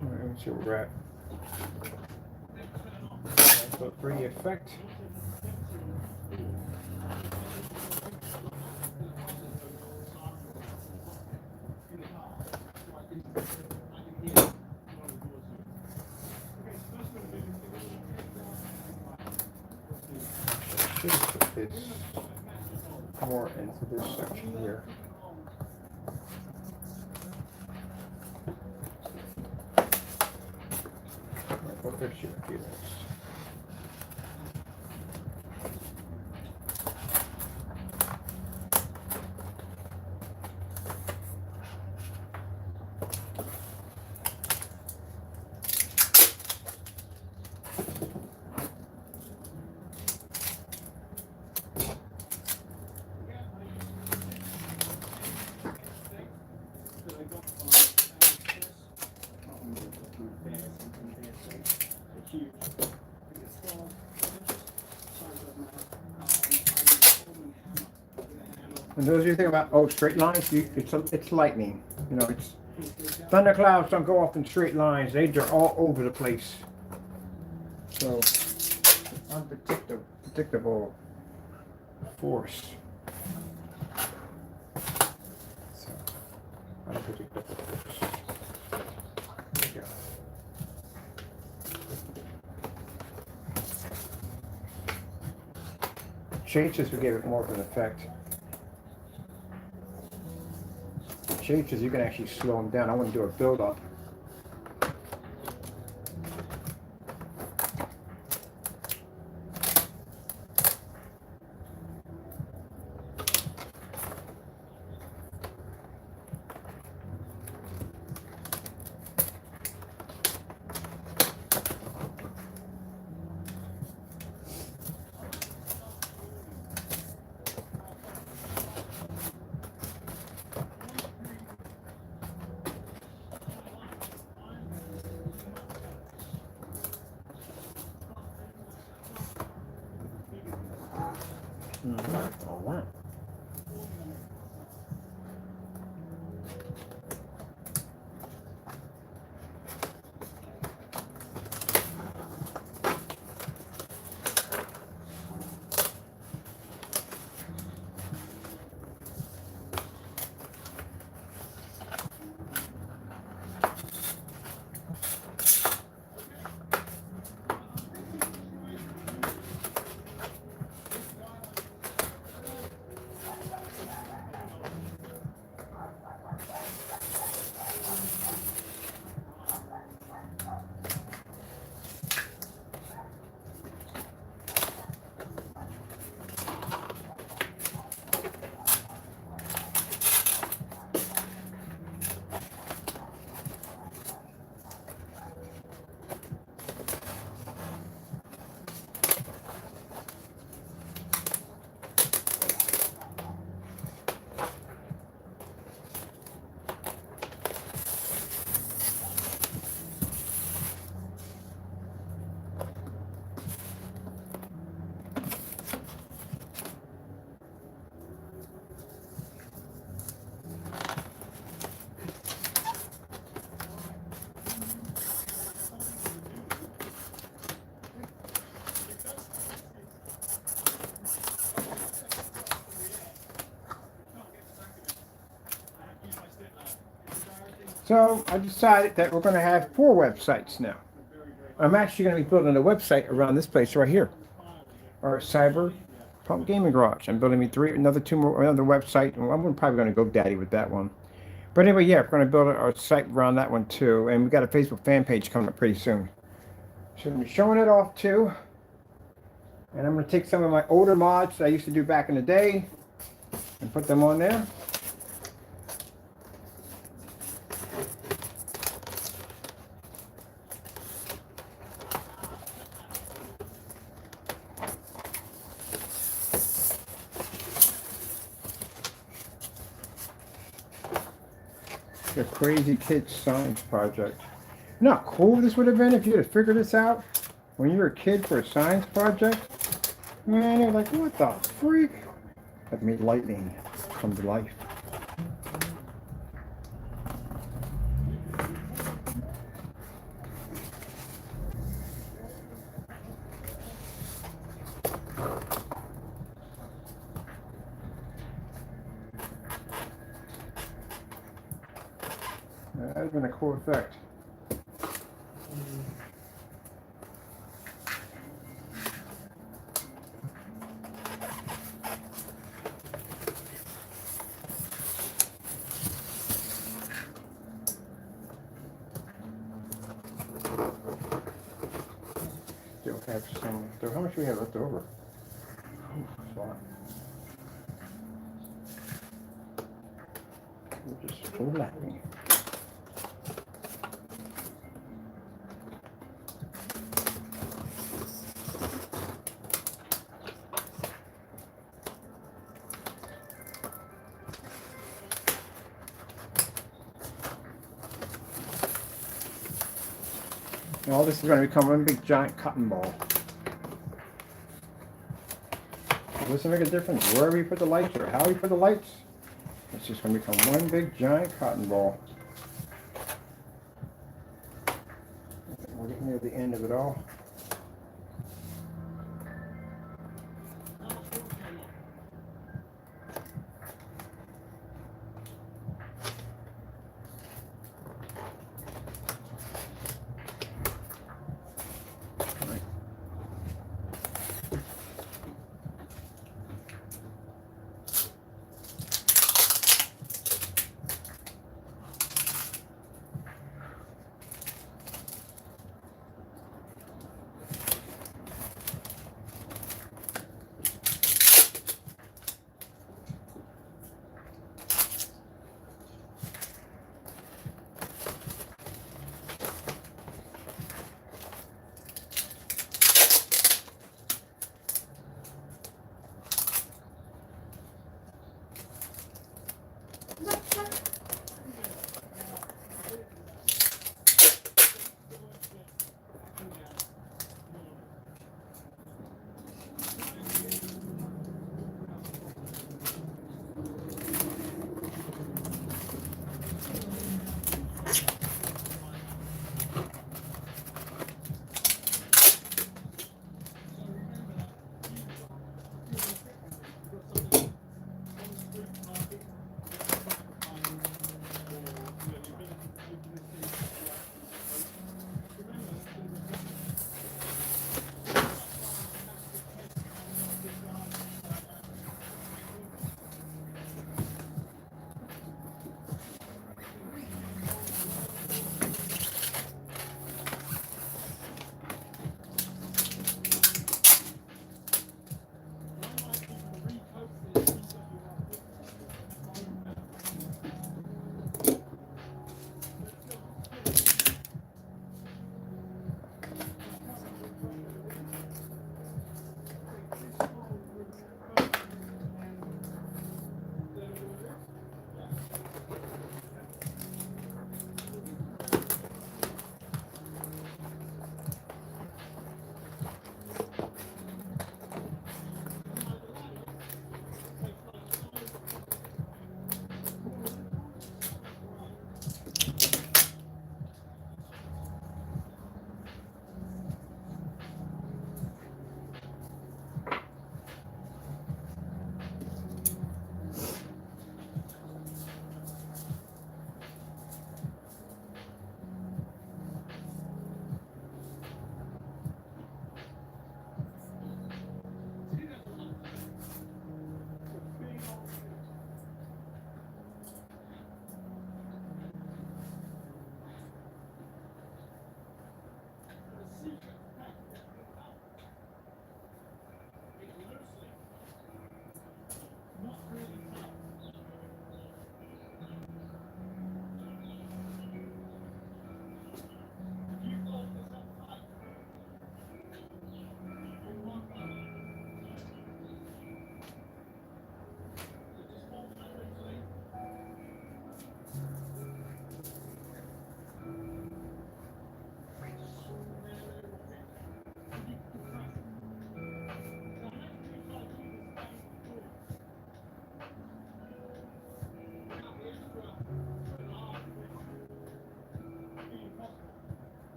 All right, let's see where we're at. So for the effect. It's more into this section here. What fixture do this? And those of you think about straight lines, it's lightning. You know, it's thunderclouds don't go off in straight lines. They're all over the place. So unpredictable force. So unpredictable force. There you go. Changes to give it more of an effect. Changes, you can actually slow them down. I want to do a build up. All right. So I decided that we're going to have 4 websites now. I'm actually going to be building a website around this place right here, our CYBERPUNK Gaming Garage. I'm building me another 2 more, another website. And I'm probably going to go daddy with that one. But anyway, yeah, we're going to build our site around that one too. And we got a Facebook fan page coming up pretty soon. So I'm showing it off too. And I'm going to take some of my older mods that I used to do back in the day and put them on there. The Crazy Kids Science Project. You know how cool this would have been if you had figured this out when you were a kid for a science project? Man, you're like, what the freak? That made lightning come to life. That would have been a cool effect. Still have some. How much do we have left over? Oh, that's a lot. We're just overlapping. All this is going to become one big giant cotton ball. It doesn't make a difference wherever you put the lights or how you put the lights. It's just going to become one big giant cotton ball. We're getting near the end of it all.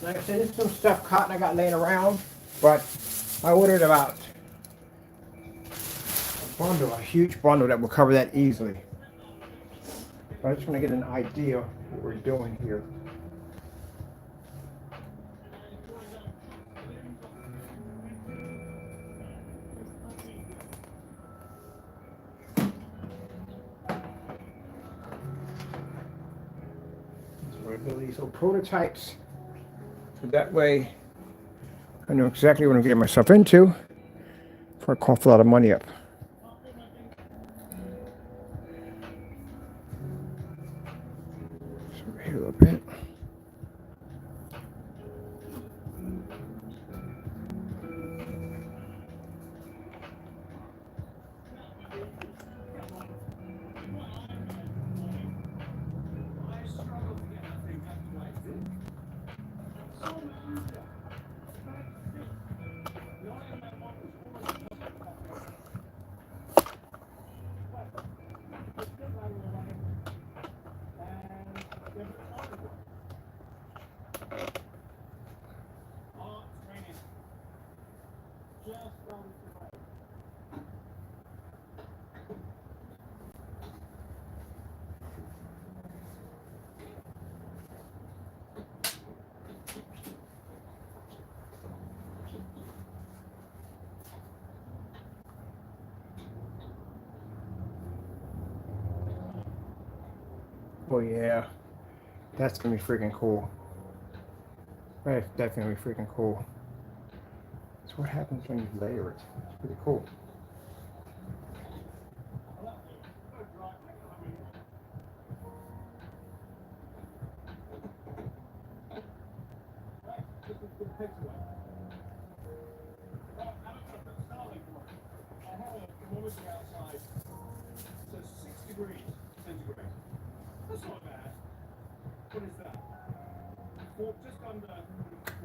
Like I said, there's some stuff cotton I got laying around, but I ordered about a bundle, a huge bundle that will cover that easily. But I just want to get an idea of what we're doing here. So I build these little prototypes, so that way I know exactly what I'm getting myself into before I cough a lot of money up. So over here a little bit. Oh yeah, that's gonna be freaking cool. That's definitely freaking cool. So what happens when you layer it? It's pretty cool.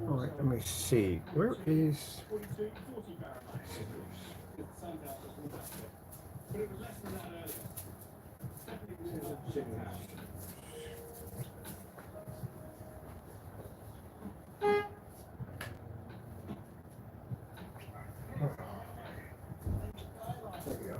All right, let me see. Where is? There we go.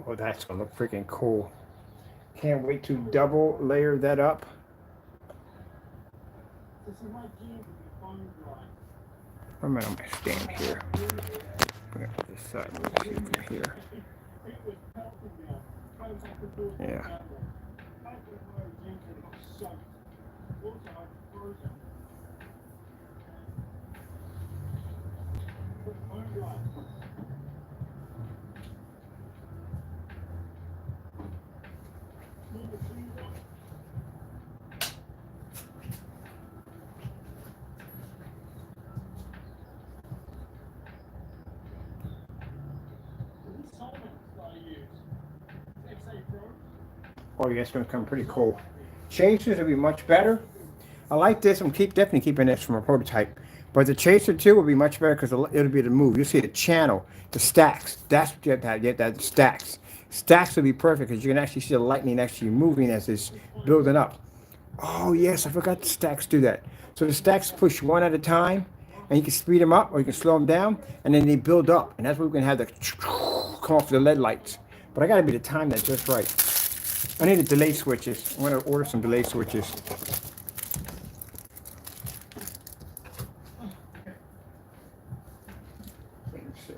Oh, that's gonna look freaking cool. Can't wait to double layer that up. I'm on my stand here. Bring it to this side. Let's see from here. Yeah. Oh, yeah, it's going to come pretty cool. Chasers will be much better. I like this. I'm definitely keeping this from a prototype. But the chaser too will be much better because it'll be the move. You'll see the channel, the stacks. That's what you have to have. You have to have the stacks. Stacks will be perfect because you can actually see the lightning actually moving as it's building up. Oh yes, I forgot the stacks do that. So the stacks push one at a time, and you can speed them up or you can slow them down, and then they build up, and that's where we can have the come off the LED lights. But I got to be the time that just right. I need the delay switches. I'm going to order some delay switches. Let's see.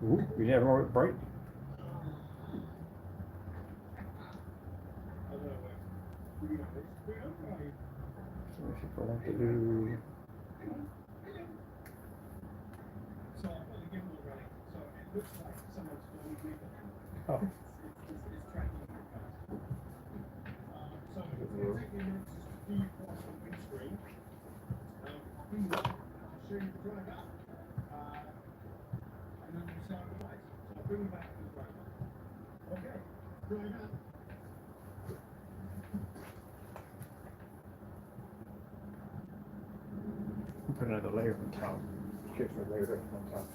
Ooh, we have more bright. Let's see if I want to do. Oh. Put another layer on top. Get the layer on top.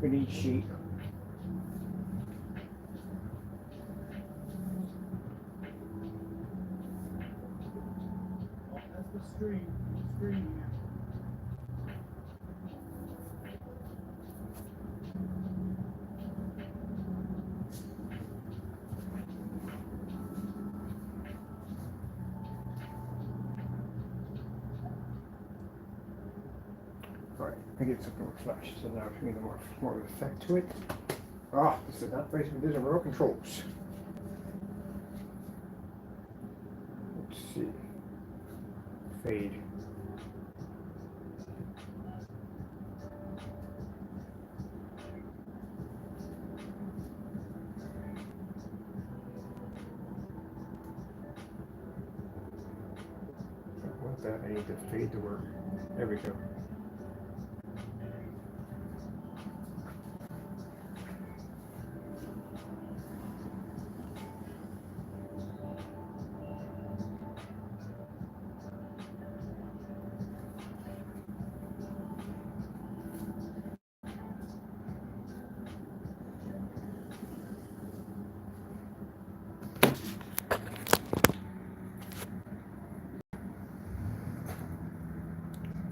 We need sheet. That's the screen. Alright, I get something more flash, so now we need more effect to it. Ah, this is not basically, these are remote controls. Let's see. Fade. I want that, I need the fade to work. There we go.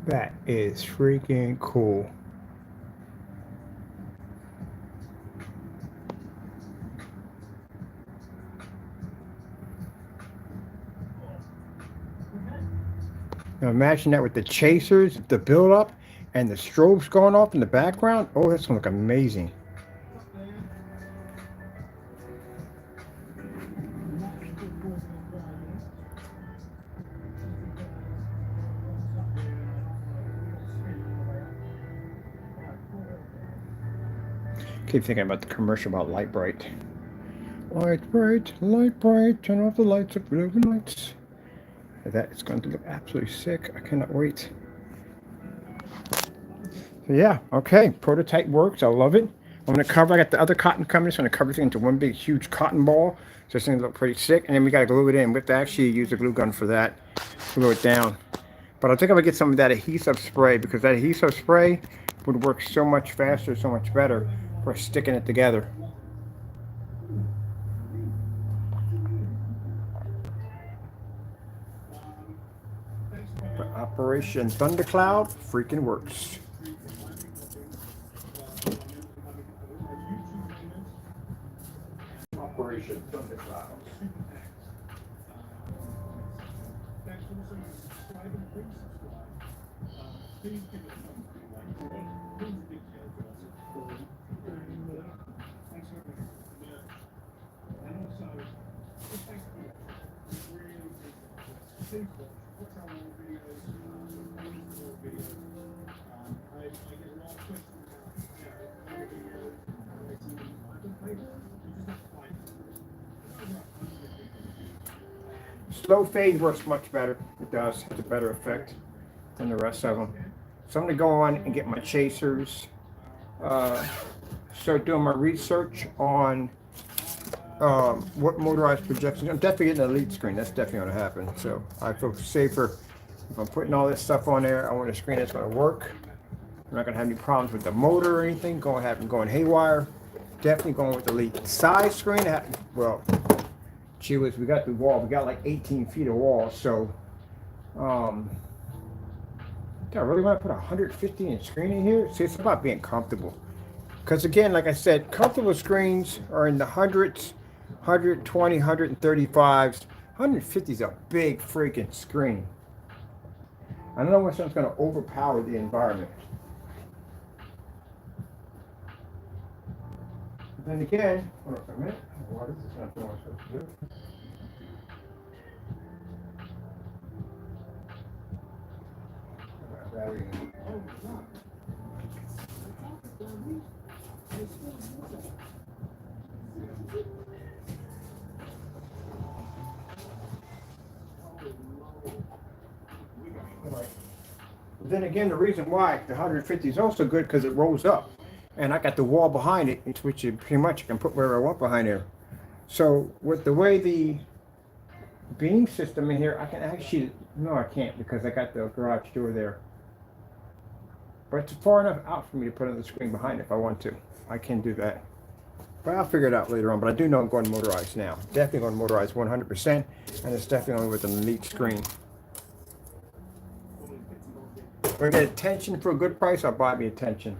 That is freaking cool. Now imagine that with the chasers, the build up, and the strobes going off in the background. Oh, that's gonna look amazing. Keep thinking about the commercial about Light Bright. Light bright, turn off the lights of blue lights. That is going to look absolutely sick. I cannot wait. So yeah, okay, prototype works. I love it. I'm going to cover, I got the other cotton coming, so I'm going to cover everything into one big huge cotton ball. So it's going to look pretty sick. And then we got to glue it in. We have to actually use a glue gun for that. Glue it down. But I think I'm going to get some of that adhesive spray, because that adhesive spray would work so much faster, so much better for sticking it together. But Operation Thundercloud freaking works. Operation Thundercloud. Slow fade works much better. It does. It's a better effect than the rest of them. So I'm going to go on and get my chasers. Start doing my research on what motorized projections. I'm definitely getting a lead screen. That's definitely going to happen. So I feel safer if I'm putting all this stuff on there. I want a screen that's going to work. I'm not going to have any problems with the motor or anything going haywire. Definitely going with the lead size screen. Well, gee whiz, we got the wall. We got like 18 feet of wall. So do I really want to put a 150-inch screen in here? See, it's about being comfortable. Because again, like I said, comfortable screens are in the hundreds, 120, 135s. 150 is a big freaking screen. I don't know which one's going to overpower the environment. But then again, hold on a minute. What is this not doing what I'm supposed to do? Then again, the reason why the 150 is also good because it rolls up, and I got the wall behind it, which you pretty much can put wherever I want behind there. So with the way the beam system in here, I can actually, no, I can't because I got the garage door there. But it's far enough out for me to put another screen behind it if I want to. I can do that. But I'll figure it out later on. But I do know I'm going motorized now. Definitely going motorized 100%, and it's definitely only with an elite screen. If I get attention for a good price, I'll buy me attention.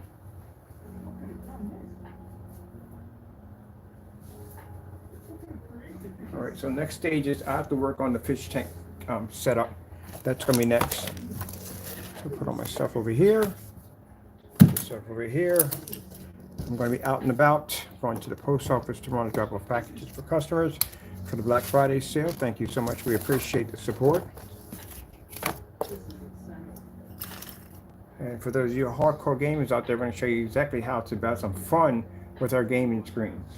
All right, so next stage is I have to work on the fish tank setup. That's going to be next. So put all my stuff over here. Put this stuff over here. I'm going to be out and about, going to the post office tomorrow to drop off packages for customers for the Black Friday sale. Thank you so much. We appreciate the support. And for those of you hardcore gamers out there, we're going to show you exactly how to have some fun with our gaming screens.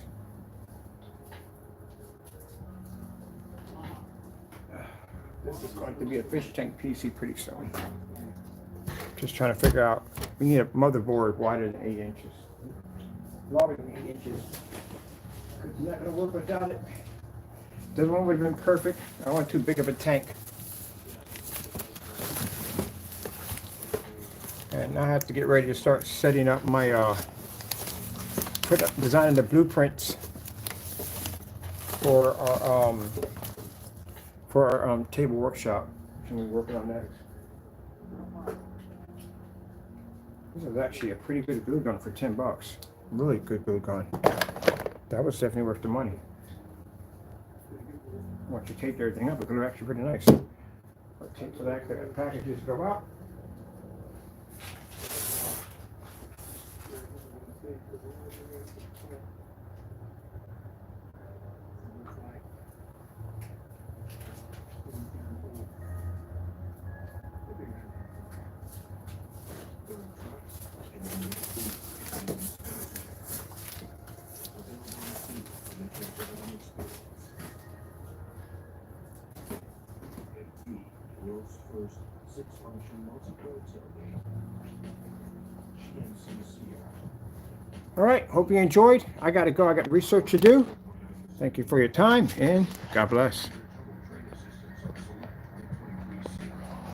This is going to be a fish tank PC pretty soon. Just trying to figure out, we need a motherboard wider than 8 inches. Longer than 8 inches. It's not going to work without it. This one would have been perfect. I don't want too big of a tank. And I have to get ready to start setting up my, designing the blueprints for our table workshop. And we're working on that. This is actually a pretty good glue gun for 10 bucks. Really good glue gun. That was definitely worth the money. Once you tape everything up, the glue actually pretty nice. But tape so that the packages go out. World's first 6-function multi-pro tailgate. GMCCR. All right, hope you enjoyed. I got to go. I got research to do. Thank you for your time, and God bless.